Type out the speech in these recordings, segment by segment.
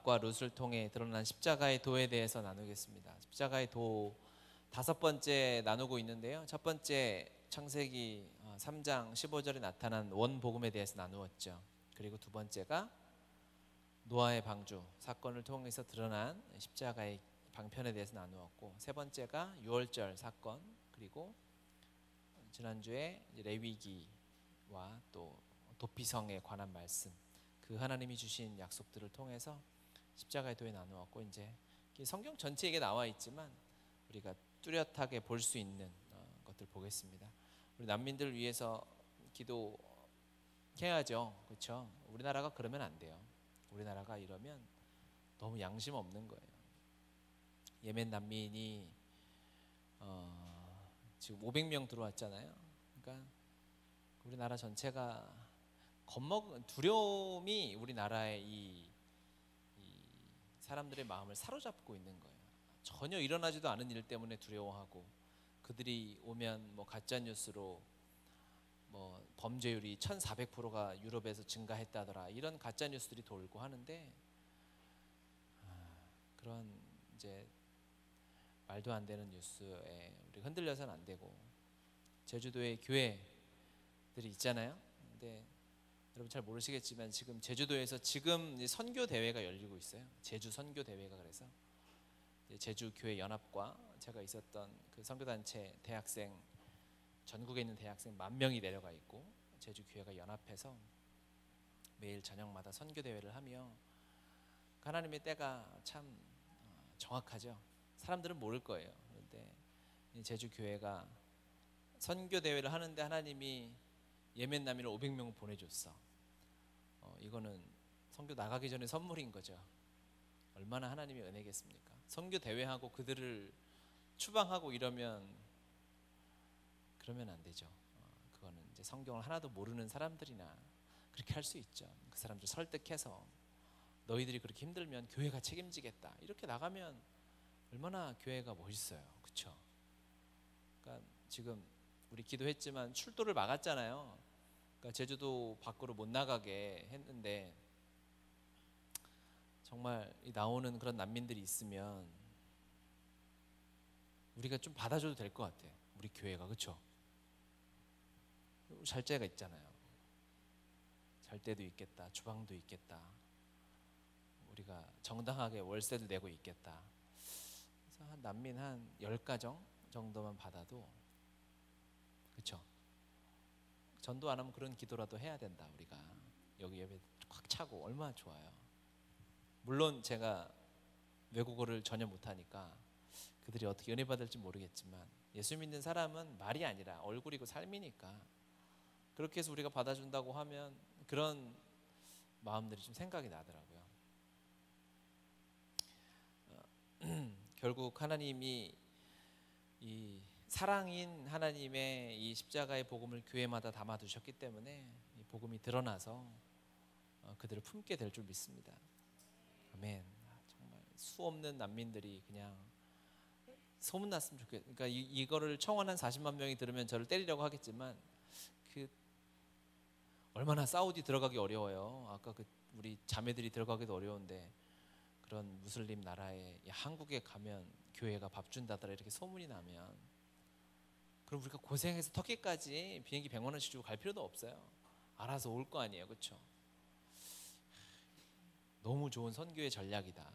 보아스과 룻을 통해 드러난 십자가의 도에 대해서 나누겠습니다. 십자가의 도 5번째 나누고 있는데요. 첫 번째 창세기 3장 15절에 나타난 원복음에 대해서 나누었죠. 그리고 두 번째가 노아의 방주 사건을 통해서 드러난 십자가의 방편에 대해서 나누었고, 세 번째가 유월절 사건, 그리고 지난주에 레위기와 또 도피성에 관한 말씀, 그 하나님이 주신 약속들을 통해서 십자가의 도에 나누었고, 이제 성경 전체에 나와 있지만 우리가 뚜렷하게 볼 수 있는 것들 보겠습니다. 우리 난민들 위해서 기도해야죠, 그렇죠? 우리나라가 그러면 안 돼요. 우리나라가 이러면 너무 양심 없는 거예요. 예멘 난민이 지금 500명 들어왔잖아요. 그러니까 우리나라 전체가 두려움이 우리나라의 이 사람들의 마음을 사로잡고 있는 거예요. 전혀 일어나지도 않은 일 때문에 두려워하고, 그들이 오면 뭐 가짜 뉴스로 뭐 범죄율이 1400%가 유럽에서 증가했다더라, 이런 가짜 뉴스들이 돌고 하는데, 그런 이제 말도 안 되는 뉴스에 우리 흔들려서는 안 되고, 제주도에 교회들이 있잖아요. 근데 여러분 잘 모르시겠지만 지금 제주도에서 지금 선교 대회가 열리고 있어요. 제주 선교 대회가. 그래서 제주 교회 연합과 제가 있었던 그 선교단체 대학생, 전국에 있는 대학생 10,000명이 내려가 있고, 제주 교회가 연합해서 매일 저녁마다 선교 대회를 하며, 하나님의 때가 참 정확하죠. 사람들은 모를 거예요. 그런데 제주 교회가 선교 대회를 하는데 하나님이 예멘 난민을 500명을 보내줬어. 이거는 선교 나가기 전에 선물인 거죠. 얼마나 하나님의 은혜겠습니까? 선교 대회하고 그들을 추방하고 그러면 안 되죠. 그거는 이제 성경을 하나도 모르는 사람들이나 그렇게 할 수 있죠. 그 사람들 설득해서 너희들이 그렇게 힘들면 교회가 책임지겠다, 이렇게 나가면 얼마나 교회가 멋있어요, 그렇죠? 그러니까 지금 우리 기도했지만 출도를 막았잖아요. 그러니까 제주도 밖으로 못 나가게 했는데, 정말 나오는 그런 난민들이 있으면 우리가 좀 받아줘도 될 것 같아요. 우리 교회가, 그렇죠? 잘 때가 있잖아요. 잘 때도 있겠다, 주방도 있겠다, 우리가 정당하게 월세도 내고 있겠다. 그래서 한 난민 한 10가정 정도만 받아도, 그렇죠? 전도 안 하면 그런 기도라도 해야 된다. 우리가 여기 예배 꽉 차고 얼마나 좋아요. 물론 제가 외국어를 전혀 못하니까 그들이 어떻게 은혜 받을지 모르겠지만, 예수 믿는 사람은 말이 아니라 얼굴이고 삶이니까, 그렇게 해서 우리가 받아준다고 하면 그런 마음들이 좀 생각이 나더라고요. 결국 하나님이 이 사랑인 하나님의 이 십자가의 복음을 교회마다 담아두셨기 때문에 이 복음이 드러나서 그들을 품게 될 줄 믿습니다. 아멘. 정말 수없는 난민들이 그냥 소문났으면 좋겠어요. 그러니까 이거를 청원 한 40만 명이 들으면 저를 때리려고 하겠지만, 그 얼마나 사우디 들어가기 어려워요. 아까 우리 자매들이 들어가기도 어려운데, 그런 무슬림 나라에 한국에 가면 교회가 밥 준다더라 이렇게 소문이 나면, 그럼 우리가 고생해서 터키까지 비행기 100만 원씩 주고 갈 필요도 없어요. 알아서 올 거 아니에요, 그렇죠? 너무 좋은 선교의 전략이다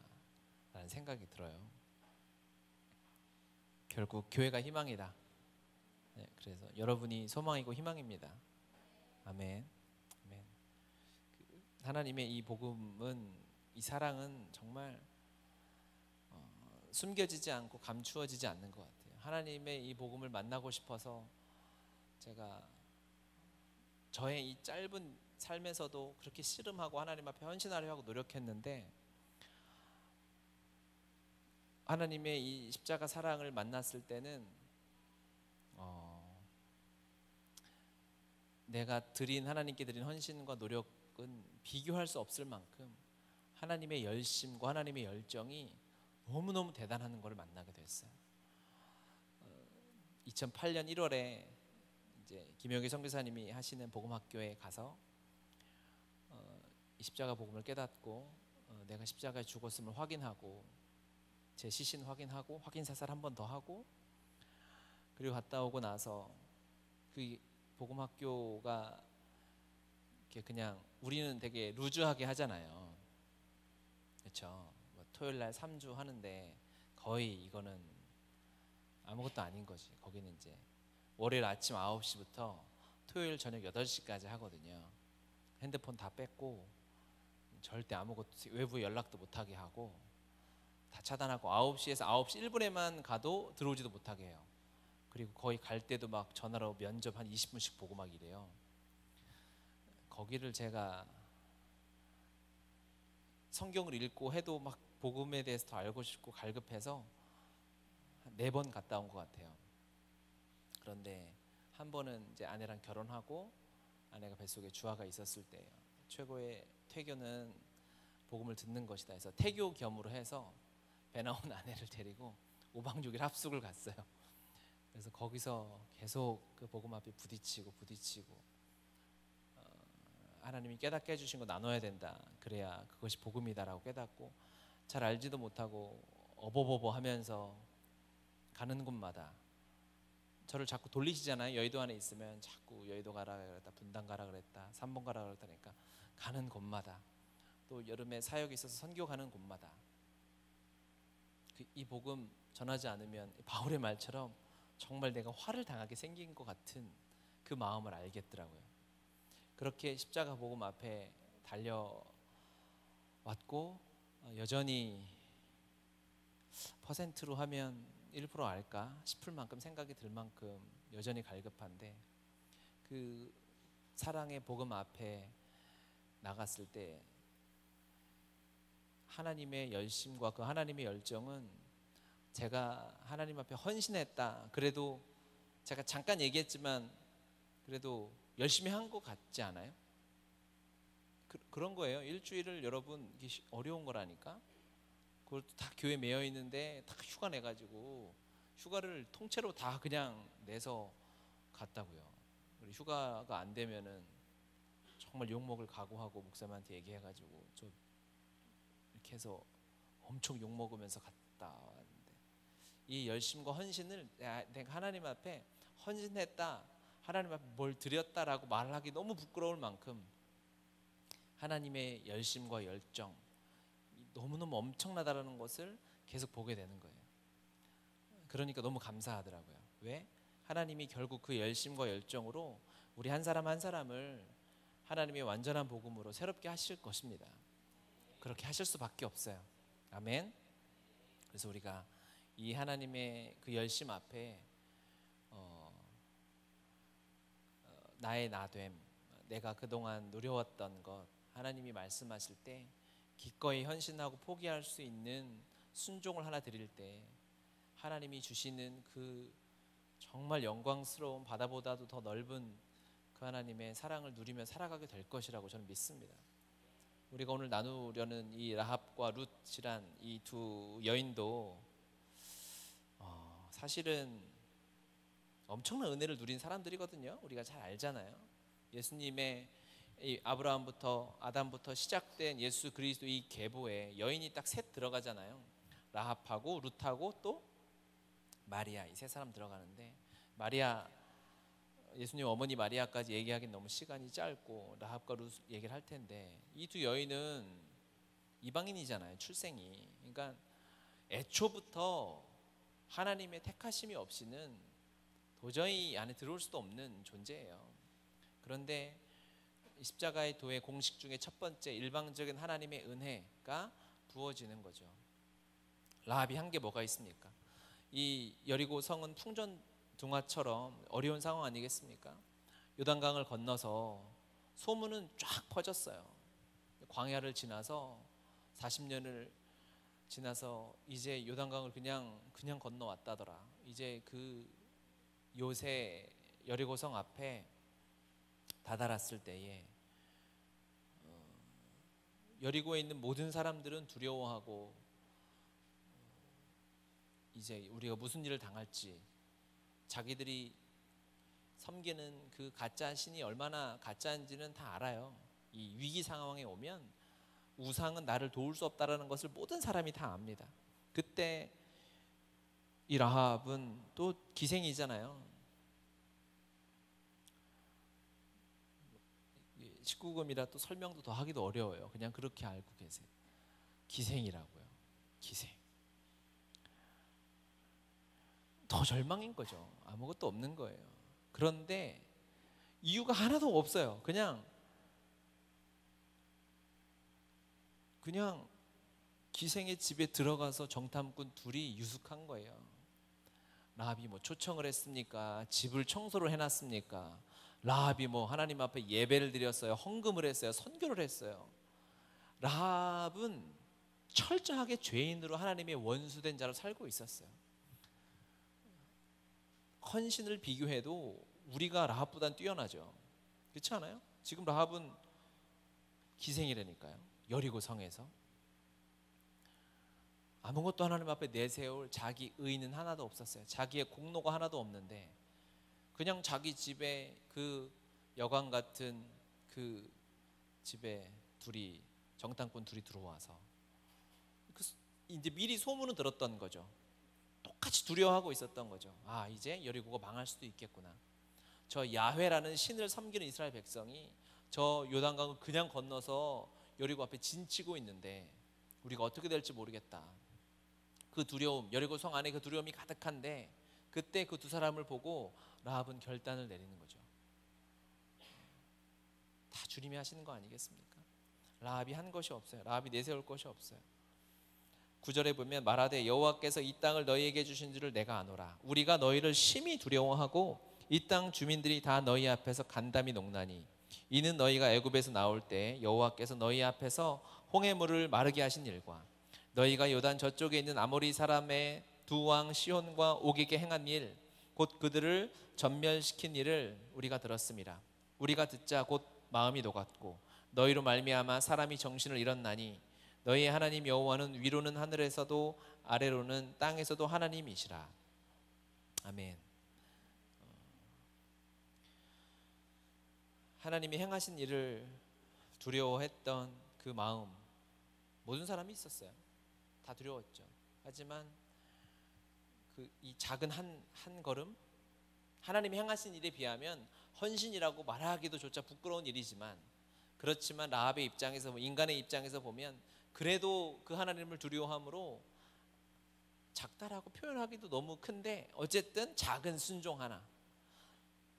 라는 생각이 들어요. 결국 교회가 희망이다. 네, 그래서 여러분이 소망이고 희망입니다. 아멘. 아멘. 하나님의 이 복음은, 이 사랑은 정말 숨겨지지 않고 감추어지지 않는 것 같아요. 하나님의 이 복음을 만나고 싶어서 제가 저의 이 짧은 삶에서도 그렇게 씨름하고 하나님 앞에 헌신하려 하고 노력했는데, 하나님의 이 십자가 사랑을 만났을 때는 내가 하나님께 드린 헌신과 노력은 비교할 수 없을 만큼 하나님의 열심과 하나님의 열정이 너무너무 대단한 것을 만나게 됐어요. 2008년 1월에 이제 김영기 선교사님이 하시는 복음학교에 가서 이 십자가 복음을 깨닫고 내가 십자가에 죽었음을 확인하고 제 시신 확인하고 확인 사살 한 번 더 하고, 그리고 갔다 오고 나서 그 복음학교가 이렇게 그냥 우리는 되게 루즈하게 하잖아요. 그렇죠? 뭐 토요일 날 3주 하는데 거의 이거는 아무것도 아닌 거지. 거기는 이제 월요일 아침 9시부터 토요일 저녁 8시까지 하거든요. 핸드폰 다 뺐고 절대 아무것도 외부 연락도 못하게 하고 다 차단하고 9시에서 9시 1분에만 가도 들어오지도 못하게 해요. 그리고 거의 갈 때도 막 전화로 면접 한 20분씩 보고 막 이래요. 거기를 제가 성경을 읽고 해도 막 복음에 대해서 더 알고 싶고 갈급해서 한 4번 갔다 온 것 같아요. 그런데 한 번은 이제 아내랑 결혼하고 아내가 뱃속에 주아가 있었을 때예요. 최고의 퇴교는 복음을 듣는 것이다 해서 태교 겸으로 해서 배 나온 아내를 데리고 5박 6일 합숙을 갔어요. 그래서 거기서 계속 그 복음 앞에 부딪히고 하나님이 깨닫게 해주신 거 나눠야 된다. 그래야 그것이 복음이다라고 깨닫고, 잘 알지도 못하고 어버버버 하면서 가는 곳마다 저를 자꾸 돌리시잖아요. 여의도 안에 있으면 자꾸 여의도 가라 그랬다, 분당 가라 그랬다, 3번 가라 그랬다니까 가는 곳마다, 또 여름에 사역이 있어서 선교 가는 곳마다 이 복음 전하지 않으면 바울의 말처럼 정말 내가 화를 당하게 생긴 것 같은 그 마음을 알겠더라고요. 그렇게 십자가 복음 앞에 달려왔고, 여전히 퍼센트로 하면 1% 알까 싶을 만큼 생각이 들 만큼 여전히 갈급한데, 그 사랑의 복음 앞에 나갔을 때 하나님의 열심과 그 하나님의 열정은 제가 하나님 앞에 헌신했다, 그래도 제가 잠깐 얘기했지만 그래도 열심히 한 것 같지 않아요? 그런 거예요. 일주일을 여러분 이게 어려운 거라니까. 그것도 다 교회 매여 있는데 다 휴가 내가지고 휴가를 통째로 다 그냥 내서 갔다고요. 우리 휴가가 안 되면은 정말 욕먹을 각오하고 목사님한테 얘기해가지고 저 이렇게 해서 엄청 욕먹으면서 갔다 왔는데, 이 열심과 헌신을 내가 하나님 앞에 헌신했다, 하나님 앞에 뭘 드렸다라고 말하기 너무 부끄러울 만큼 하나님의 열심과 열정 너무너무 엄청나다라는 것을 계속 보게 되는 거예요. 그러니까 너무 감사하더라고요. 왜? 하나님이 결국 그 열심과 열정으로 우리 한 사람 한 사람을 하나님의 완전한 복음으로 새롭게 하실 것입니다. 그렇게 하실 수밖에 없어요. 아멘. 그래서 우리가 이 하나님의 그 열심 앞에 나의 나됨, 내가 그동안 누려왔던 것, 하나님이 말씀하실 때 기꺼이 헌신하고 포기할 수 있는 순종을 하나 드릴 때 하나님이 주시는 그 정말 영광스러운 바다보다도 더 넓은 그 하나님의 사랑을 누리며 살아가게 될 것이라고 저는 믿습니다. 우리가 오늘 나누려는 이 라합과 룻이란 이 두 여인도 사실은 엄청난 은혜를 누린 사람들이거든요. 우리가 잘 알잖아요. 예수님의 이 아브라함부터 아담부터 시작된 예수 그리스도 이 계보에 여인이 딱 셋 들어가잖아요. 라합하고 룻하고 또 마리아, 이 세 사람 들어가는데, 마리아, 예수님 어머니 마리아까지 얘기하기는 너무 시간이 짧고 라합과 룻 얘기를 할 텐데, 이 두 여인은 이방인이잖아요. 출생이. 그러니까 애초부터 하나님의 택하심이 없이는 도저히 안에 들어올 수도 없는 존재예요. 그런데 십자가의 도의 공식 중에 첫 번째 일방적인 하나님의 은혜가 부어지는 거죠. 라합이 한 게 뭐가 있습니까? 이 여리고 성은 풍전등화처럼 어려운 상황 아니겠습니까? 요단강을 건너서 소문은 쫙 퍼졌어요. 광야를 지나서 40년을 지나서 이제 요단강을 그냥 건너왔다더라. 이제 그 요새 여리고성 앞에 다다랐을 때에 여리고에 있는 모든 사람들은 두려워하고 이제 우리가 무슨 일을 당할지, 자기들이 섬기는 그 가짜 신이 얼마나 가짜인지는 다 알아요. 이 위기 상황에 오면 우상은 나를 도울 수 없다라는 것을 모든 사람이 다 압니다. 그때 이 라합은 또 기생이잖아요. 19금이라 또 설명도 더 하기도 어려워요. 그냥 그렇게 알고 계세요. 기생이라고요. 기생. 더 절망인 거죠. 아무것도 없는 거예요. 그런데 이유가 하나도 없어요. 그냥 기생의 집에 들어가서 정탐꾼 둘이 유숙한 거예요. 라합이 뭐 초청을 했습니까? 집을 청소를 해놨습니까? 라합이 뭐 하나님 앞에 예배를 드렸어요? 헌금을 했어요? 선교를 했어요? 라합은 철저하게 죄인으로 하나님의 원수된 자로 살고 있었어요. 헌신을 비교해도 우리가 라합보다는 뛰어나죠. 그렇지 않아요? 지금 라합은 기생이라니까요. 여리고 성에서 아무것도 하나님 앞에 내세울 자기 의는 하나도 없었어요. 자기의 공로가 하나도 없는데 그냥 자기 집에 그 여관 같은 그 집에 정탐꾼 둘이 들어와서 이제 미리 소문은 들었던 거죠. 똑같이 두려워하고 있었던 거죠. 아, 이제 여리고가 망할 수도 있겠구나. 저 야훼라는 신을 섬기는 이스라엘 백성이 저 요단강을 그냥 건너서 여리고 앞에 진치고 있는데 우리가 어떻게 될지 모르겠다. 그 두려움, 여리고 성 안에 그 두려움이 가득한데 그때 그 두 사람을 보고 라합은 결단을 내리는 거죠. 다 주님이 하시는 거 아니겠습니까? 라합이 한 것이 없어요. 라합이 내세울 것이 없어요. 9절에 보면 말하되 여호와께서 이 땅을 너희에게 주신 줄을 내가 아노라. 우리가 너희를 심히 두려워하고 이 땅 주민들이 다 너희 앞에서 간담이 녹나니 이는 너희가 애굽에서 나올 때 여호와께서 너희 앞에서 홍해 물을 마르게 하신 일과 너희가 요단 저쪽에 있는 아모리 사람의 두 왕 시혼과 옥에게 행한 일 곧 그들을 전멸시킨 일을 우리가 들었음이라. 우리가 듣자 곧 마음이 녹았고 너희로 말미암아 사람이 정신을 잃었나니 너희의 하나님 여호와는 위로는 하늘에서도 아래로는 땅에서도 하나님이시라. 아멘. 하나님이 행하신 일을 두려워했던 그 마음, 모든 사람이 있었어요. 다 두려웠죠. 하지만 이 작은 한 걸음, 하나님이 행하신 일에 비하면 헌신이라고 말하기도 조차 부끄러운 일이지만, 그렇지만 라합의 입장에서, 인간의 입장에서 보면 그래도 그 하나님을 두려워함으로 작다라고 표현하기도 너무 큰데, 어쨌든 작은 순종 하나,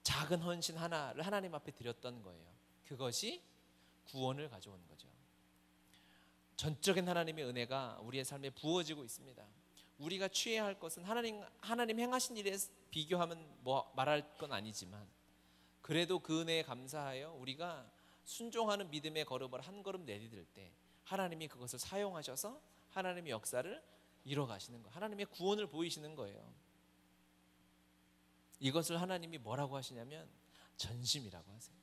작은 헌신 하나를 하나님 앞에 드렸던 거예요. 그것이 구원을 가져온 거죠. 전적인 하나님의 은혜가 우리의 삶에 부어지고 있습니다. 우리가 취해야 할 것은 하나님 행하신 일에 비교하면 뭐 말할 건 아니지만, 그래도 그 은혜에 감사하여 우리가 순종하는 믿음의 걸음을 한 걸음 내디딜 때 하나님이 그것을 사용하셔서 하나님의 역사를 이뤄가시는 거예요. 하나님의 구원을 보이시는 거예요. 이것을 하나님이 뭐라고 하시냐면 전심이라고 하세요.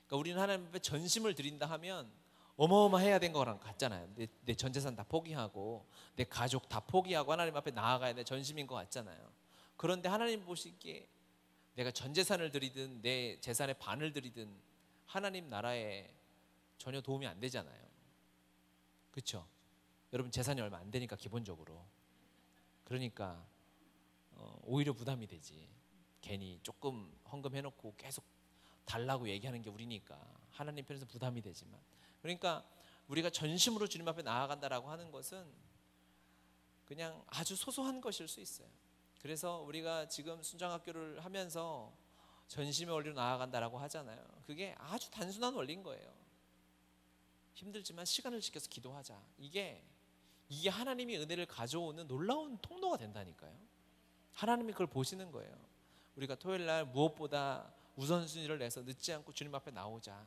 그러니까 우리는 하나님 앞에 전심을 드린다 하면 어마어마해야 된 거랑 같잖아요. 내 전 재산 다 포기하고 내 가족 다 포기하고 하나님 앞에 나아가야 돼, 전심인 것 같잖아요. 그런데 하나님 보시기에 내가 전 재산을 드리든 내 재산의 반을 드리든 하나님 나라에 전혀 도움이 안 되잖아요. 그렇죠? 여러분 재산이 얼마 안 되니까 기본적으로. 그러니까 오히려 부담이 되지. 괜히 조금 헌금해놓고 계속 달라고 얘기하는 게 우리니까 하나님 편에서 부담이 되지만, 그러니까 우리가 전심으로 주님 앞에 나아간다라고 하는 것은 그냥 아주 소소한 것일 수 있어요. 그래서 우리가 지금 순장학교를 하면서 전심의 원리로 나아간다라고 하잖아요. 그게 아주 단순한 원리인 거예요. 힘들지만 시간을 지켜서 기도하자. 이게 하나님이 은혜를 가져오는 놀라운 통로가 된다니까요. 하나님이 그걸 보시는 거예요. 우리가 토요일 날 무엇보다 우선순위를 내서 늦지 않고 주님 앞에 나오자.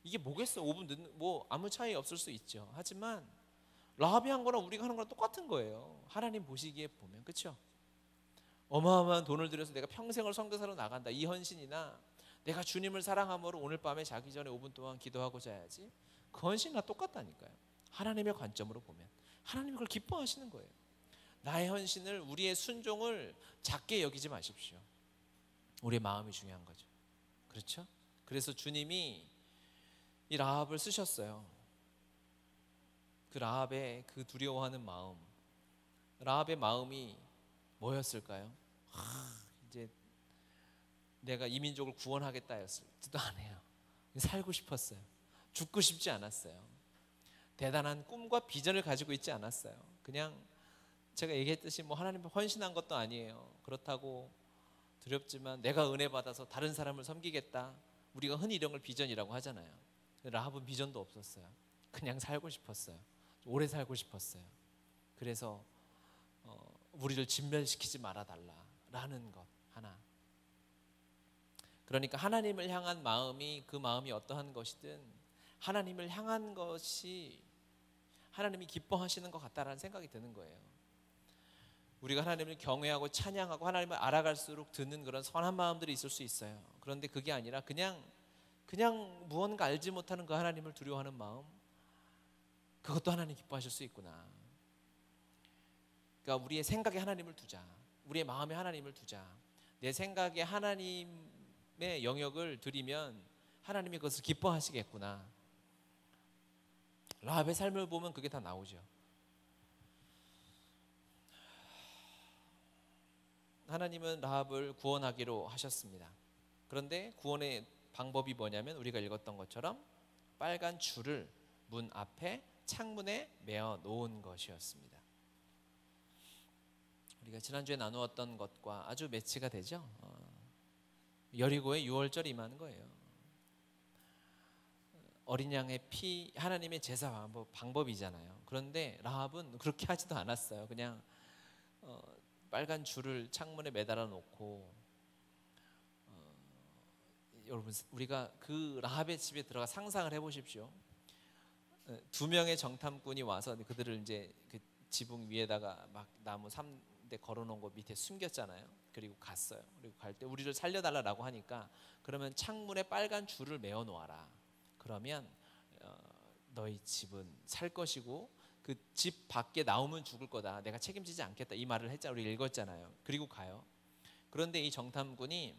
이게 뭐겠어요? 5분 늦는, 뭐 아무 차이 없을 수 있죠. 하지만 라합이 한 거랑 우리가 하는 거랑 똑같은 거예요. 하나님 보시기에 보면. 그렇죠? 어마어마한 돈을 들여서 내가 평생을 선교사로 나간다, 이 헌신이나 내가 주님을 사랑함으로 오늘 밤에 자기 전에 5분 동안 기도하고 자야지, 그 헌신이나 똑같다니까요. 하나님의 관점으로 보면 하나님이 그걸 기뻐하시는 거예요. 나의 헌신을, 우리의 순종을 작게 여기지 마십시오. 우리의 마음이 중요한 거죠. 그렇죠? 그래서 주님이 이 라합을 쓰셨어요. 그 라합의 그 두려워하는 마음, 라합의 마음이 뭐였을까요? 이제 내가 이 민족을 구원하겠다였을지도 않아요. 살고 싶었어요. 죽고 싶지 않았어요. 대단한 꿈과 비전을 가지고 있지 않았어요. 그냥 제가 얘기했듯이 뭐 하나님께 헌신한 것도 아니에요. 그렇다고 두렵지만 내가 은혜 받아서 다른 사람을 섬기겠다, 우리가 흔히 이런 걸 비전이라고 하잖아요. 라합은 비전도 없었어요. 그냥 살고 싶었어요. 오래 살고 싶었어요. 그래서 우리를 진멸시키지 말아달라라는 것 하나. 그러니까 하나님을 향한 마음이, 그 마음이 어떠한 것이든 하나님을 향한 것이 하나님이 기뻐하시는 것 같다라는 생각이 드는 거예요. 우리가 하나님을 경외하고 찬양하고 하나님을 알아갈수록 드는 그런 선한 마음들이 있을 수 있어요. 그런데 그게 아니라 그냥 무언가 알지 못하는 그 하나님을 두려워하는 마음, 그것도 하나님 기뻐하실 수 있구나. 그러니까 우리의 생각에 하나님을 두자, 우리의 마음에 하나님을 두자. 내 생각에 하나님의 영역을 드리면 하나님이 그것을 기뻐하시겠구나. 라합의 삶을 보면 그게 다 나오죠. 하나님은 라합을 구원하기로 하셨습니다. 그런데 구원의 방법이 뭐냐면 우리가 읽었던 것처럼 빨간 줄을 문 앞에 창문에 매어 놓은 것이었습니다. 우리가 지난주에 나누었던 것과 아주 매치가 되죠. 여리고의 유월절이 임하는 거예요. 어린 양의 피, 하나님의 제사 방법이잖아요. 그런데 라합은 그렇게 하지도 않았어요. 그냥 빨간 줄을 창문에 매달아 놓고, 여러분 우리가 그 라합의 집에 들어가 상상을 해보십시오. 두 명의 정탐꾼이 와서 그들을 이제 그 지붕 위에다가 막 나무 3대 걸어놓은 거 밑에 숨겼잖아요. 그리고 갔어요. 그리고 갈 때 우리를 살려달라고 하니까, 그러면 창문에 빨간 줄을 매어 놓아라. 그러면 너희 집은 살 것이고 그 집 밖에 나오면 죽을 거다. 내가 책임지지 않겠다. 이 말을 했잖아요. 우리 읽었잖아요. 그리고 가요. 그런데 이 정탐꾼이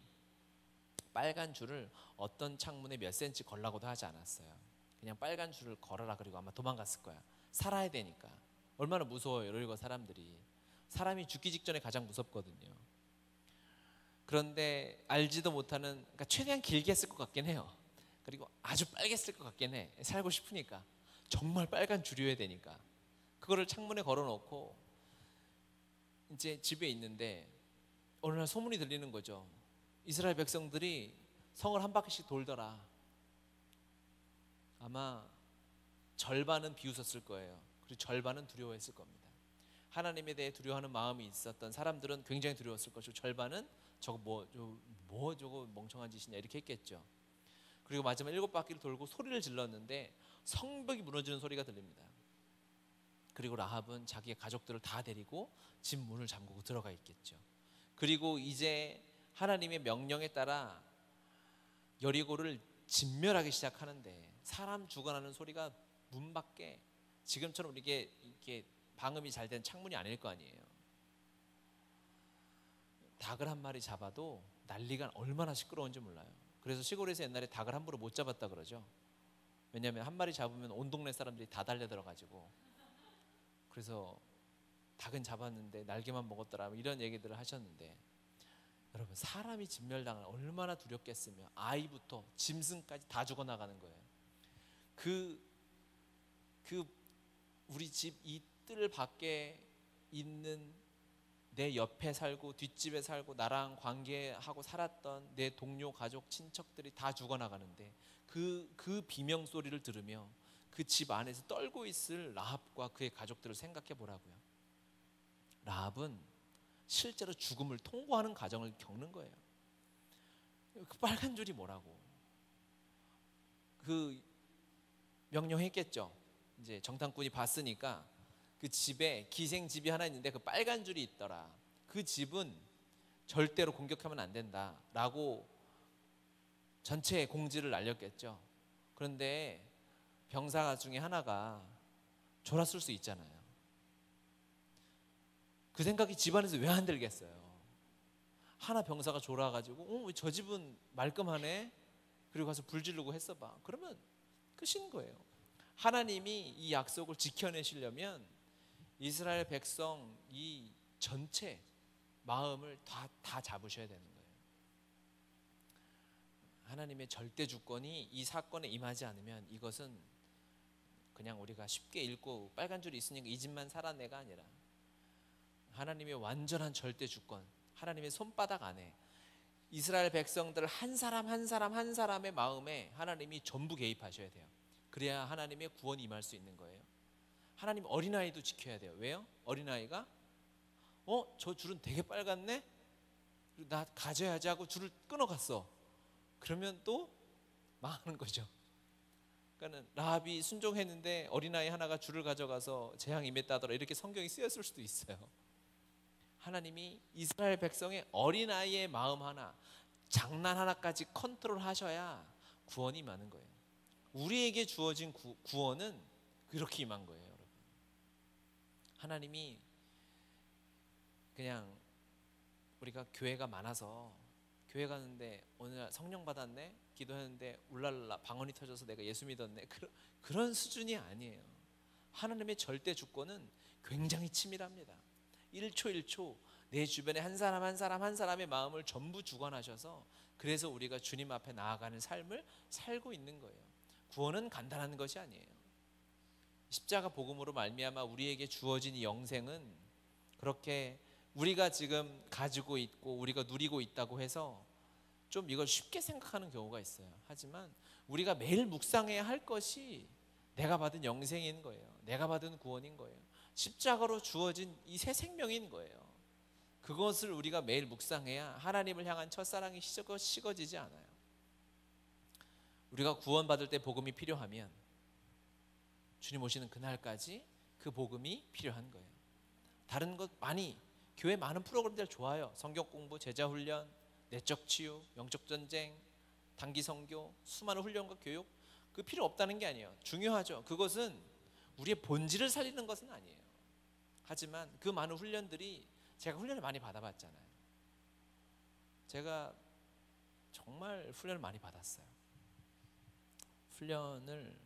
빨간 줄을 어떤 창문에 몇 센치 걸라고도 하지 않았어요. 그냥 빨간 줄을 걸어라. 그리고 아마 도망갔을 거야. 살아야 되니까. 얼마나 무서워요. 이거 사람들이. 사람이 죽기 직전에 가장 무섭거든요. 그런데 알지도 못하는, 그러니까 최대한 길게 했을 것 같긴 해요. 그리고 아주 빨개 했을 것 같긴 해. 살고 싶으니까. 정말 빨간 줄이어야 되니까. 그거를 창문에 걸어놓고 이제 집에 있는데 어느 날 소문이 들리는 거죠. 이스라엘 백성들이 성을 한 바퀴씩 돌더라. 아마 절반은 비웃었을 거예요. 그리고 절반은 두려워했을 겁니다. 하나님에 대해 두려워하는 마음이 있었던 사람들은 굉장히 두려웠을 것이고, 절반은 저거 저거 멍청한 짓이냐 이렇게 했겠죠. 그리고 마지막 7바퀴를 돌고 소리를 질렀는데 성벽이 무너지는 소리가 들립니다. 그리고 라합은 자기의 가족들을 다 데리고 집 문을 잠그고 들어가 있겠죠. 그리고 이제 하나님의 명령에 따라 여리고를 진멸하기 시작하는데, 사람 죽어나는 소리가 문 밖에, 지금처럼 이렇게 방음이 잘 된 창문이 아닐 거 아니에요. 닭을 한 마리 잡아도 난리가 얼마나 시끄러운지 몰라요. 그래서 시골에서 옛날에 닭을 함부로 못 잡았다 그러죠. 왜냐하면 한 마리 잡으면 온 동네 사람들이 다 달려들어가지고, 그래서 닭은 잡았는데 날개만 먹었더라 이런 얘기들을 하셨는데, 여러분 사람이 진멸당하면 얼마나 두렵겠으며, 아이부터 짐승까지 다 죽어나가는 거예요. 그 우리 집 이 뜰 밖에 있는 내 옆에 살고 뒷집에 살고 나랑 관계하고 살았던 내 동료, 가족, 친척들이 다 죽어나가는데, 그 비명 소리를 들으며 그 집 안에서 떨고 있을 라합과 그의 가족들을 생각해 보라고요. 라합은 실제로 죽음을 통과하는 과정을 겪는 거예요. 그 빨간 줄이 뭐라고? 그 명령했겠죠. 이제 정탐꾼이 봤으니까 그 집에 기생집이 하나 있는데 그 빨간 줄이 있더라. 그 집은 절대로 공격하면 안 된다라고 전체 공지를 날렸겠죠. 그런데 병사 중에 하나가 졸았을 수 있잖아요. 그 생각이 집안에서 왜 안 들겠어요? 하나 병사가 졸아가지고 저 집은 말끔하네? 그리고 가서 불 지르고 했어봐. 그러면 끝인 거예요. 하나님이 이 약속을 지켜내시려면 이스라엘 백성 이 전체 마음을 다 잡으셔야 되는 거예요. 하나님의 절대 주권이 이 사건에 임하지 않으면 이것은 그냥 우리가 쉽게 읽고 빨간 줄이 있으니까 이 집만 살아내가 아니라 하나님의 완전한 절대 주권, 하나님의 손바닥 안에 이스라엘 백성들 한 사람 한 사람 한 사람의 마음에 하나님이 전부 개입하셔야 돼요. 그래야 하나님의 구원이 임할 수 있는 거예요. 하나님 어린아이도 지켜야 돼요. 왜요? 어린아이가 저 줄은 되게 빨갛네? 나 가져야지 하고 줄을 끊어갔어. 그러면 또 망하는 거죠. 그러니까 라합이 순종했는데 어린아이 하나가 줄을 가져가서 재앙이 임했다더라, 이렇게 성경이 쓰였을 수도 있어요. 하나님이 이스라엘 백성의 어린아이의 마음 하나, 장난 하나까지 컨트롤하셔야 구원이 임하는 거예요. 우리에게 주어진 구원은 그렇게 임한 거예요, 여러분. 하나님이 그냥 우리가 교회가 많아서 교회 가는데 오늘 성령 받았네, 기도했는데 울랄라 방언이 터져서 내가 예수 믿었네, 그런 수준이 아니에요. 하나님의 절대 주권은 굉장히 치밀합니다. 1초 1초 내 주변에 한 사람 한 사람 한 사람의 마음을 전부 주관하셔서 그래서 우리가 주님 앞에 나아가는 삶을 살고 있는 거예요. 구원은 간단한 것이 아니에요. 십자가 복음으로 말미암아 우리에게 주어진 이 영생은 그렇게 우리가 지금 가지고 있고 우리가 누리고 있다고 해서 좀 이걸 쉽게 생각하는 경우가 있어요. 하지만 우리가 매일 묵상해야 할 것이 내가 받은 영생인 거예요. 내가 받은 구원인 거예요. 십자가로 주어진 이 새 생명인 거예요. 그것을 우리가 매일 묵상해야 하나님을 향한 첫사랑이 식어지지 않아요. 우리가 구원받을 때 복음이 필요하면 주님 오시는 그날까지 그 복음이 필요한 거예요. 다른 것 많이, 교회 많은 프로그램들 좋아요. 성경 공부, 제자 훈련, 내적 치유, 영적 전쟁, 단기 선교, 수많은 훈련과 교육, 그 필요 없다는 게 아니에요. 중요하죠. 그것은 우리의 본질을 살리는 것은 아니에요. 하지만 그 많은 훈련들이, 제가 훈련을 많이 받아봤잖아요. 제가 정말 훈련을 많이 받았어요. 훈련을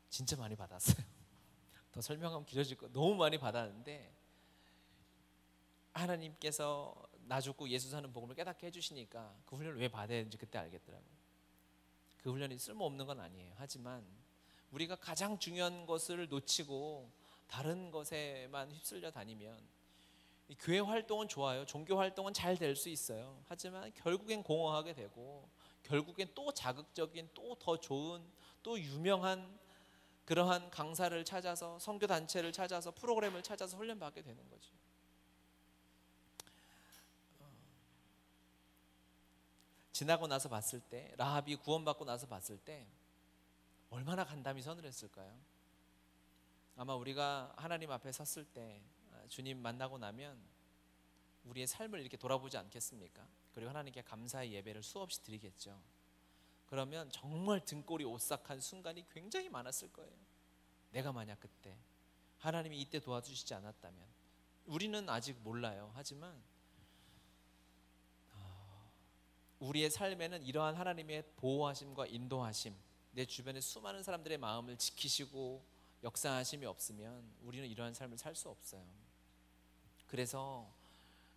진짜 많이 받았어요. 더 설명하면 길어질 거, 너무 많이 받았는데 하나님께서 나 죽고 예수 사는 복음을 깨닫게 해주시니까 그 훈련을 왜 받아야 되는지 그때 알겠더라고요. 그 훈련이 쓸모없는 건 아니에요. 하지만 우리가 가장 중요한 것을 놓치고 다른 것에만 휩쓸려 다니면, 이 교회 활동은 좋아요. 종교 활동은 잘 될 수 있어요. 하지만 결국엔 공허하게 되고, 결국엔 또 자극적인, 또 더 좋은, 또 유명한 그러한 강사를 찾아서, 선교 단체를 찾아서, 프로그램을 찾아서 훈련받게 되는 거죠. 지나고 나서 봤을 때, 라합이 구원받고 나서 봤을 때 얼마나 간담이 선을 했을까요? 아마 우리가 하나님 앞에 섰을 때, 주님 만나고 나면 우리의 삶을 이렇게 돌아보지 않겠습니까? 그리고 하나님께 감사의 예배를 수없이 드리겠죠. 그러면 정말 등골이 오싹한 순간이 굉장히 많았을 거예요. 내가 만약 그때 하나님이 이때 도와주시지 않았다면, 우리는 아직 몰라요. 하지만 우리의 삶에는 이러한 하나님의 보호하심과 인도하심, 내 주변의 수많은 사람들의 마음을 지키시고 역사하심이 없으면 우리는 이러한 삶을 살 수 없어요. 그래서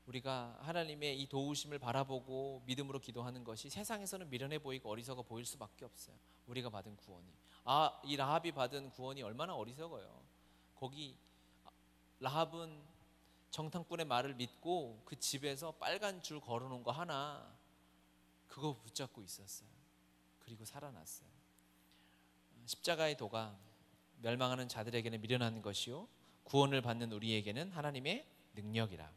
우리가 하나님의 이 도우심을 바라보고 믿음으로 기도하는 것이 세상에서는 미련해 보이고 어리석어 보일 수밖에 없어요. 우리가 받은 구원이, 이 라합이 받은 구원이 얼마나 어리석어요. 거기 라합은 정탐꾼의 말을 믿고 그 집에서 빨간 줄 걸어놓은 거 하나, 그거 붙잡고 있었어요. 그리고 살아났어요. 십자가의 도가 멸망하는 자들에게는 미련한 것이요 구원을 받는 우리에게는 하나님의 능력이라.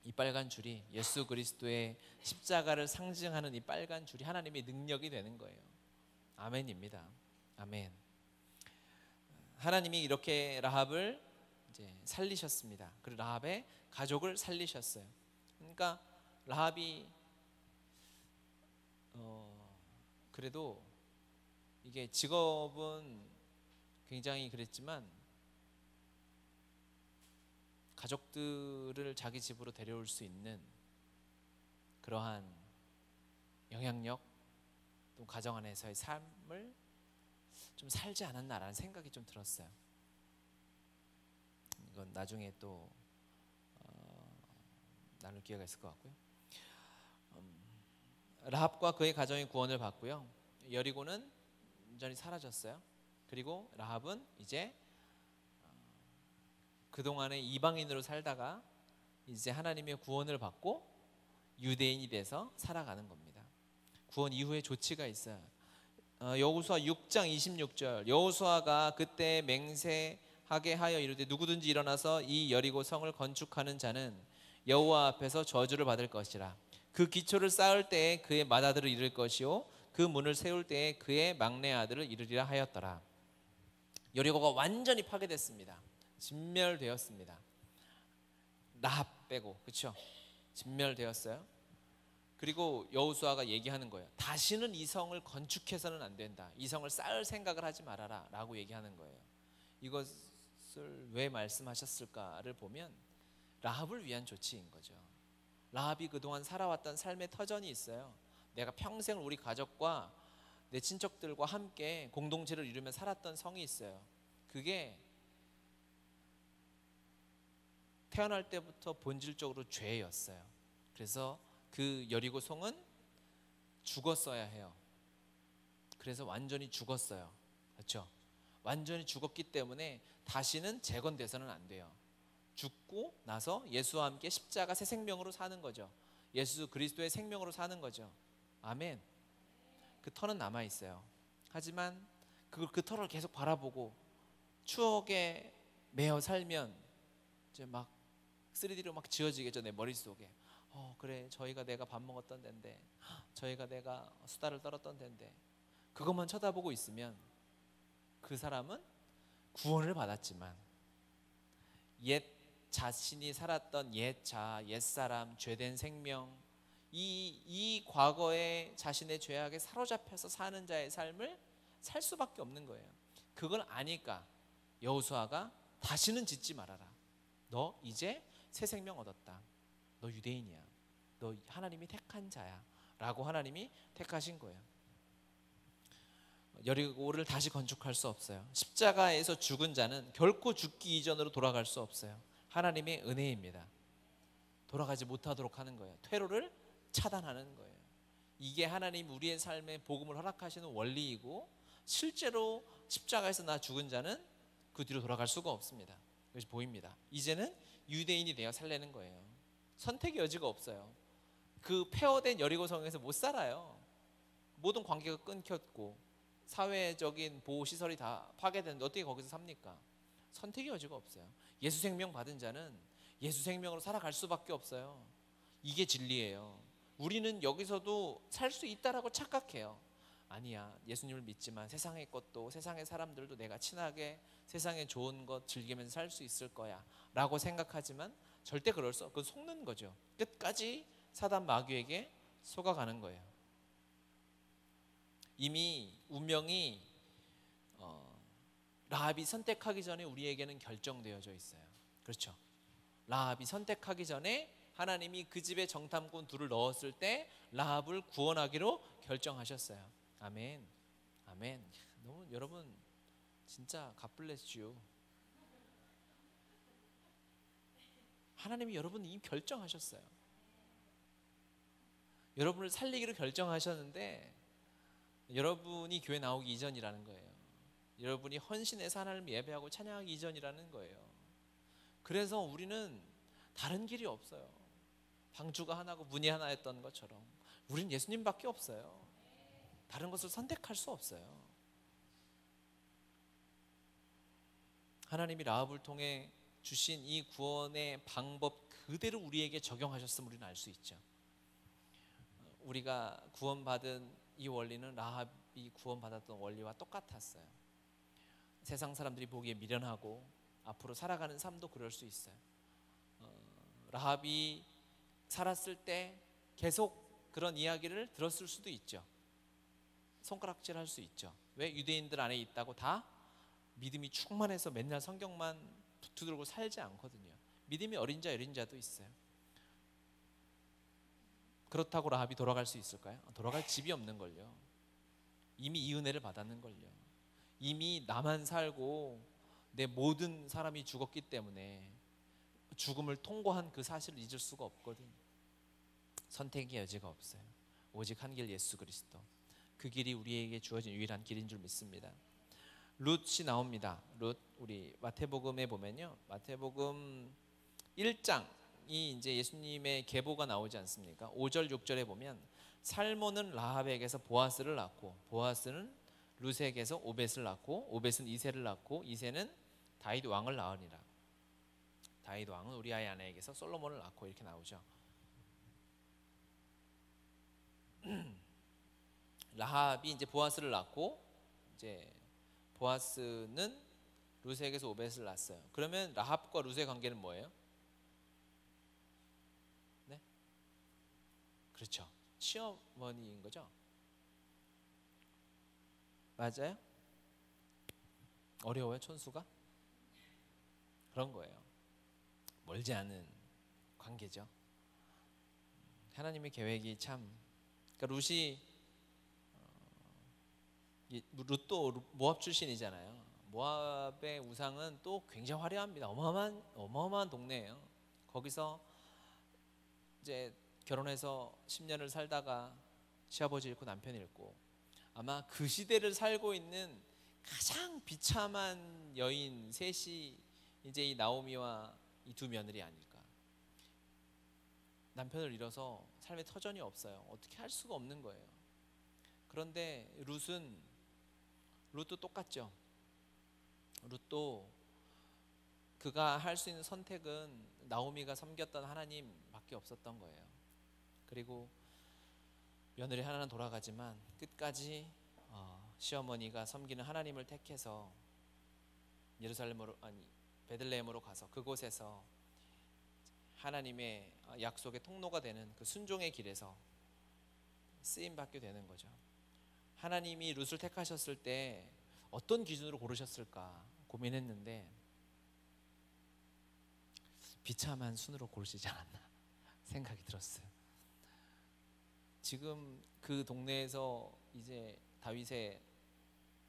이 빨간 줄이 예수 그리스도의 십자가를 상징하는 이 빨간 줄이 하나님의 능력이 되는 거예요. 아멘입니다. 아멘. 하나님이 이렇게 라합을 이제 살리셨습니다. 그리고 라합의 가족을 살리셨어요. 그러니까 라합이 그래도 이게 직업은 굉장히 그랬지만 가족들을 자기 집으로 데려올 수 있는 그러한 영향력, 또 가정 안에서의 삶을 좀 살지 않았나라는 생각이 좀 들었어요. 이건 나중에 또 나눌 기회가 있을 것 같고요. 라합과 그의 가정이 구원을 받고요. 여리고는 완전히 사라졌어요. 그리고 라합은 이제 그동안에 이방인으로 살다가 이제 하나님의 구원을 받고 유대인이 돼서 살아가는 겁니다. 구원 이후에 조치가 있어요. 여호수아 6장 26절, 여호수아가 그때 맹세하게 하여 이르되 누구든지 일어나서 이 여리고 성을 건축하는 자는 여호와 앞에서 저주를 받을 것이라. 그 기초를 쌓을 때에 그의 맏아들을 이룰 것이요 그 문을 세울 때에 그의 막내 아들을 이루리라 하였더라. 여리고가 완전히 파괴됐습니다. 진멸되었습니다. 라합 빼고, 그렇죠? 진멸되었어요. 그리고 여호수아가 얘기하는 거예요. 다시는 이 성을 건축해서는 안 된다. 이 성을 쌓을 생각을 하지 말아라 라고 얘기하는 거예요. 이것을 왜 말씀하셨을까를 보면 라합을 위한 조치인 거죠. 라합이 그동안 살아왔던 삶의 터전이 있어요. 내가 평생 우리 가족과 내 친척들과 함께 공동체를 이루며 살았던 성이 있어요. 그게 태어날 때부터 본질적으로 죄였어요. 그래서 그 여리고 성은 죽었어야 해요. 그래서 완전히 죽었어요. 그렇죠? 완전히 죽었기 때문에 다시는 재건돼서는 안 돼요. 죽고 나서 예수와 함께 십자가 새 생명으로 사는 거죠. 예수 그리스도의 생명으로 사는 거죠. 아멘. 그 터는 남아 있어요. 하지만 그 터를 계속 바라보고 추억에 매여 살면 이제 막 3D로 막 지어지겠죠. 내 머릿속에. 그래, 저희가 내가 밥 먹었던 데인데, 저희가 내가 수다를 떨었던 데인데, 그것만 쳐다보고 있으면 그 사람은 구원을 받았지만 옛 자신이 살았던 옛 자, 옛사람, 죄된 생명, 이 과거의 자신의 죄악에 사로잡혀서 사는 자의 삶을 살 수밖에 없는 거예요. 그걸 아니까 여호수아가 다시는 짓지 말아라. 너 이제 새 생명 얻었다. 너 유대인이야. 너 하나님이 택한 자야 라고 하나님이 택하신 거예요. 여리고를 다시 건축할 수 없어요. 십자가에서 죽은 자는 결코 죽기 이전으로 돌아갈 수 없어요. 하나님의 은혜입니다. 돌아가지 못하도록 하는 거예요. 퇴로를 차단하는 거예요. 이게 하나님 우리의 삶에 복음을 허락하시는 원리이고, 실제로 십자가에서 나 죽은 자는 그 뒤로 돌아갈 수가 없습니다. 그것이 보입니다. 이제는 유대인이 되어 살려는 거예요. 선택의 여지가 없어요. 그 폐허된 여리고성에서 못 살아요. 모든 관계가 끊겼고 사회적인 보호시설이 다 파괴됐는데 어떻게 거기서 삽니까? 선택의 여지가 없어요. 예수 생명 받은 자는 예수 생명으로 살아갈 수밖에 없어요. 이게 진리예요. 우리는 여기서도 살 수 있다라고 착각해요. 아니야, 예수님을 믿지만 세상의 것도 세상의 사람들도 내가 친하게 세상에 좋은 것 즐기면서 살 수 있을 거야 라고 생각하지만 절대 그럴 수 없고, 그건 속는 거죠. 끝까지 사단 마귀에게 속아가는 거예요. 이미 운명이 라합이 선택하기 전에 우리에게는 결정되어져 있어요. 그렇죠? 라합이 선택하기 전에 하나님이 그 집에 정탐꾼 둘을 넣었을 때 라합을 구원하기로 결정하셨어요. 아멘. 아멘. 너무 여러분 진짜 God bless you. 하나님이 여러분을 이미 결정하셨어요. 여러분을 살리기로 결정하셨는데 여러분이 교회 나오기 이전이라는 거예요. 여러분이 헌신해서 하나님을 예배하고 찬양하기 이전이라는 거예요. 그래서 우리는 다른 길이 없어요. 방주가 하나고 문이 하나였던 것처럼 우리는 예수님밖에 없어요. 다른 것을 선택할 수 없어요. 하나님이 라합을 통해 주신 이 구원의 방법 그대로 우리에게 적용하셨음을 우리는 알 수 있죠. 우리가 구원받은 이 원리는 라합이 구원받았던 원리와 똑같았어요. 세상 사람들이 보기에 미련하고 앞으로 살아가는 삶도 그럴 수 있어요. 라합이 살았을 때 계속 그런 이야기를 들었을 수도 있죠. 손가락질 할 수 있죠. 왜? 유대인들 안에 있다고 다 믿음이 충만해서 맨날 성경만 붙들고 살지 않거든요. 믿음이 어린 자도 있어요. 그렇다고 라합이 돌아갈 수 있을까요? 돌아갈 집이 없는 걸요. 이미 이 은혜를 받았는 걸요. 이미 나만 살고 내 모든 사람이 죽었기 때문에 죽음을 통과한 그 사실을 잊을 수가 없거든. 선택의 여지가 없어요. 오직 한 길 예수 그리스도. 그 길이 우리에게 주어진 유일한 길인 줄 믿습니다. 룻이 나옵니다. 룻, 우리 마태복음에 보면요, 마태복음 1장이 이제 예수님의 계보가 나오지 않습니까? 5절 6절에 보면 살몬은 라합에게서 보아스를 낳고, 보아스는 룻에게서 오벳을 낳고, 오벳은 이새를 낳고, 이새는 다윗 왕을 낳으니라. 다윗 왕은 우리아의 아내에게서 솔로몬을 낳고, 이렇게 나오죠. 라합이 이제 보아스를 낳고, 이제 보아스는 룻에게서 오벳을 낳았어요. 그러면 라합과 룻의 관계는 뭐예요? 네? 그렇죠. 시어머니인 거죠. 맞아요? 어려워요, 촌수가? 그런 거예요. 멀지 않은 관계죠. 하나님의 계획이 참, 그러니까 룻도 모압 출신이잖아요. 모압의 우상은 또 굉장히 화려합니다. 어마어마한 동네예요. 거기서 이제 결혼해서 10년을 살다가 시아버지 잃고 남편 잃고, 아마 그 시대를 살고 있는 가장 비참한 여인 셋이 이제 이 나오미와 이 두 며느리 아닐까. 남편을 잃어서 삶에 터전이 없어요. 어떻게 할 수가 없는 거예요. 그런데 룻도 똑같죠. 룻도 그가 할 수 있는 선택은 나오미가 섬겼던 하나님밖에 없었던 거예요. 그리고 며느리 하나는 돌아가지만 끝까지 시어머니가 섬기는 하나님을 택해서 베들레헴으로 가서 그곳에서 하나님의 약속의 통로가 되는 그 순종의 길에서 쓰임 받게 되는 거죠. 하나님이 룻을 택하셨을 때 어떤 기준으로 고르셨을까 고민했는데 비참한 순으로 고르시지 않았나 생각이 들었어요. 지금 그 동네에서 이제 다윗의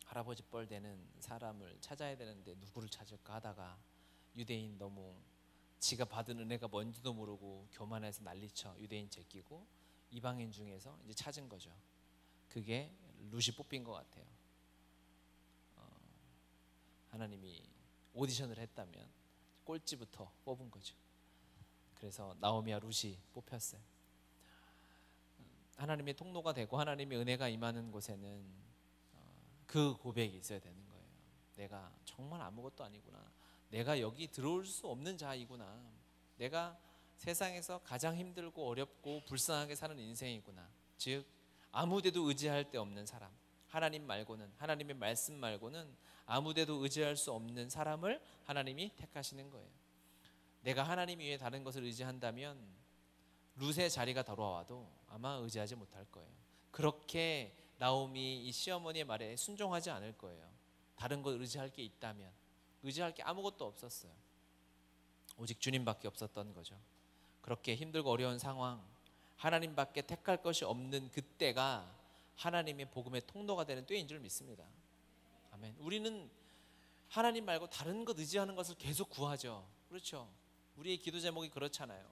할아버지 뻘 되는 사람을 찾아야 되는데 누구를 찾을까 하다가 유대인, 너무 지가 받은 은혜가 뭔지도 모르고 교만해서 난리쳐 유대인 제끼고 이방인 중에서 이제 찾은 거죠. 그게 룻이 뽑힌 것 같아요. 하나님이 오디션을 했다면 꼴찌부터 뽑은 거죠. 그래서 나오미와 룻이 뽑혔어요. 하나님의 통로가 되고 하나님의 은혜가 임하는 곳에는 그 고백이 있어야 되는 거예요. 내가 정말 아무것도 아니구나. 내가 여기 들어올 수 없는 자이구나. 내가 세상에서 가장 힘들고 어렵고 불쌍하게 사는 인생이구나. 즉 아무데도 의지할 데 없는 사람, 하나님 말고는, 하나님의 말씀 말고는 아무데도 의지할 수 없는 사람을 하나님이 택하시는 거예요. 내가 하나님 이외에 다른 것을 의지한다면 룻의 자리가 돌아와도 아마 의지하지 못할 거예요. 그렇게 나오미 이 시어머니의 말에 순종하지 않을 거예요. 다른 걸 의지할 게 있다면. 의지할 게 아무것도 없었어요. 오직 주님밖에 없었던 거죠. 그렇게 힘들고 어려운 상황, 하나님밖에 택할 것이 없는 그때가 하나님의 복음의 통로가 되는 때인 줄 믿습니다. 아멘. 우리는 하나님 말고 다른 것 의지하는 것을 계속 구하죠. 그렇죠. 우리의 기도 제목이 그렇잖아요.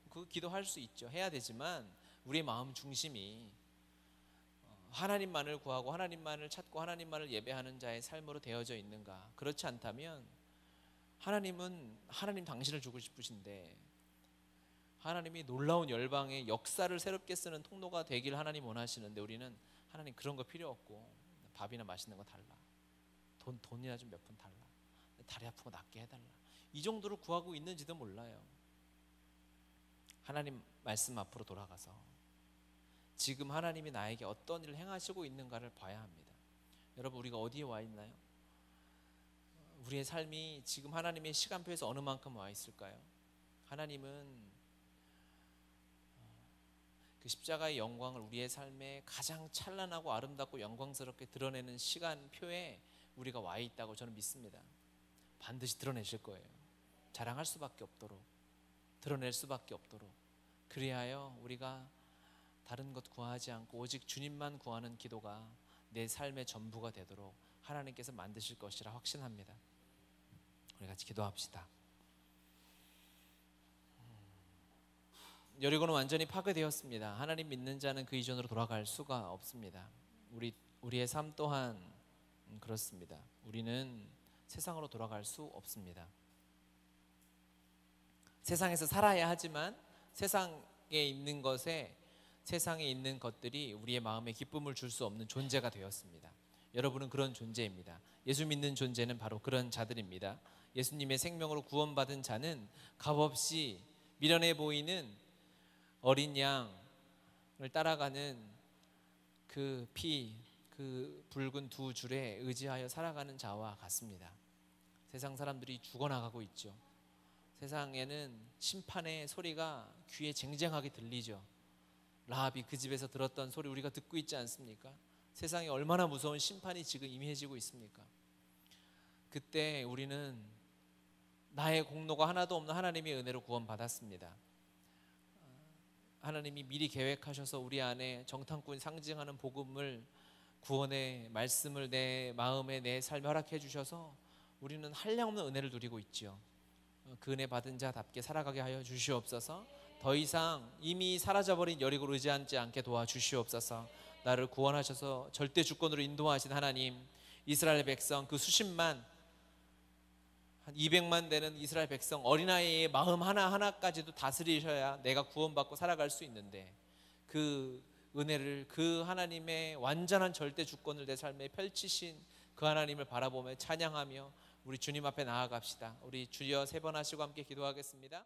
그 기도할 수 있죠. 해야 되지만 우리의 마음 중심이 하나님만을 구하고 하나님만을 찾고 하나님만을 예배하는 자의 삶으로 되어져 있는가? 그렇지 않다면 하나님은 하나님 당신을 주고 싶으신데 하나님이 놀라운 열방의 역사를 새롭게 쓰는 통로가 되길 하나님 원하시는데 우리는 하나님 그런 거 필요 없고 밥이나 맛있는 거 달라. 돈이나 좀 몇 푼 달라. 다리 아픈 거 낫게 해달라. 이 정도로 구하고 있는지도 몰라요. 하나님 말씀 앞으로 돌아가서 지금 하나님이 나에게 어떤 일을 행하시고 있는가를 봐야 합니다. 여러분 우리가 어디에 와 있나요? 우리의 삶이 지금 하나님의 시간표에서 어느 만큼 와 있을까요? 하나님은 그 십자가의 영광을 우리의 삶에 가장 찬란하고 아름답고 영광스럽게 드러내는 시간표에 우리가 와 있다고 저는 믿습니다. 반드시 드러내실 거예요. 자랑할 수밖에 없도록, 드러낼 수밖에 없도록. 그리하여 우리가 다른 것 구하지 않고 오직 주님만 구하는 기도가 내 삶의 전부가 되도록 하나님께서 만드실 것이라 확신합니다. 우리 같이 기도합시다. 여리고는 완전히 파괴되었습니다. 하나님 믿는 자는 그 이전으로 돌아갈 수가 없습니다. 우리의 삶 또한 그렇습니다. 우리는 세상으로 돌아갈 수 없습니다. 세상에서 살아야 하지만 세상에 있는 것들이 우리의 마음에 기쁨을 줄 수 없는 존재가 되었습니다. 여러분은 그런 존재입니다. 예수 믿는 존재는 바로 그런 자들입니다. 예수님의 생명으로 구원받은 자는 값없이 미련해 보이는 어린 양을 따라가는 그 붉은 두 줄에 의지하여 살아가는 자와 같습니다. 세상 사람들이 죽어나가고 있죠. 세상에는 심판의 소리가 귀에 쟁쟁하게 들리죠. 라합이 그 집에서 들었던 소리 우리가 듣고 있지 않습니까? 세상에 얼마나 무서운 심판이 지금 임해지고 있습니까? 그때 우리는 나의 공로가 하나도 없는 하나님의 은혜로 구원받았습니다. 하나님이 미리 계획하셔서 우리 안에 정탐꾼 상징하는 복음을, 구원의 말씀을 내 마음에 내 삶에 허락해 주셔서 우리는 한량없는 은혜를 누리고 있죠. 그 은혜 받은 자답게 살아가게 하여 주시옵소서. 더 이상 이미 사라져버린 여리고를 의지하지 않게 도와주시옵소서. 나를 구원하셔서 절대 주권으로 인도하신 하나님, 이스라엘 백성 그 수십만, 한 200만 되는 이스라엘 백성 어린아이의 마음 하나하나까지도 다스리셔야 내가 구원받고 살아갈 수 있는데, 그 은혜를, 그 하나님의 완전한 절대 주권을 내 삶에 펼치신 그 하나님을 바라보며 찬양하며 우리 주님 앞에 나아갑시다. 우리 주여 세 번 하시고 함께 기도하겠습니다.